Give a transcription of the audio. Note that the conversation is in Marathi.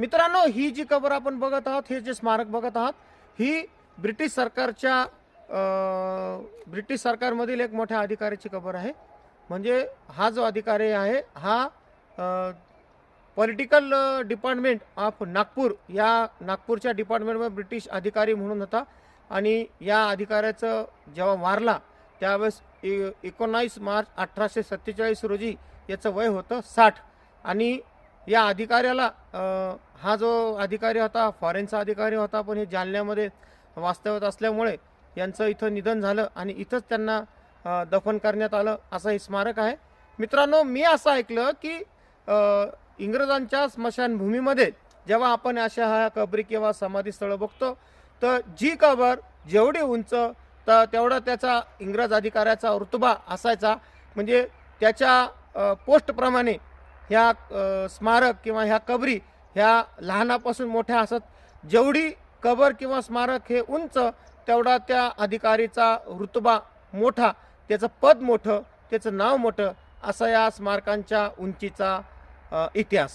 मित्रांनो, ही जी कबर आपण बघत आहात, हे जे स्मारक बघत आहात, ही ब्रिटिश सरकारच्या ब्रिटिश सरकारमधील एक मोठ्या अधिकाऱ्याची कबर आहे. म्हणजे हा जो अधिकारी आहे हा पॉलिटिकल डिपार्टमेंट ऑफ नागपूर या नागपूरच्या डिपार्टमेंटमध्ये ब्रिटिश अधिकारी म्हणून होता. आणि या अधिकाऱ्याचं जेव्हा वारला त्यावेळेस 19 मार्च 1847 रोजी याचं वय होतं 60. आणि या अधिकाऱ्याला हा जो अधिकारी होता फॉरेनचा अधिकारी होता, पण हे जालन्यामध्ये वास्तव्यात असल्यामुळे यांचं इथं निधन झालं आणि इथंच त्यांना दफन करण्यात आलं, असं हे स्मारक आहे. मित्रांनो, मी असं ऐकलं की इंग्रजांच्या स्मशानभूमीमध्ये जेव्हा आपण अशा ह्या कबरी किंवा समाधीस्थळं बघतो, तर जी कबर जेवढी उंच तर तेवढा त्याचा इंग्रज अधिकाऱ्याचा रुतबा असायचा. म्हणजे त्याच्या पोस्टप्रमाणे ह्या स्मारक किंवा ह्या कबरी ह्या लहानापासून मोठ्या असत. जेवढी कबर किंवा स्मारक हे उंच तेवढा त्या अधिकारीचा रुतबा मोठा, त्याचं पद मोठं, त्याचं नाव मोठं, असा या स्मारकांच्या उंचीचा इतिहास.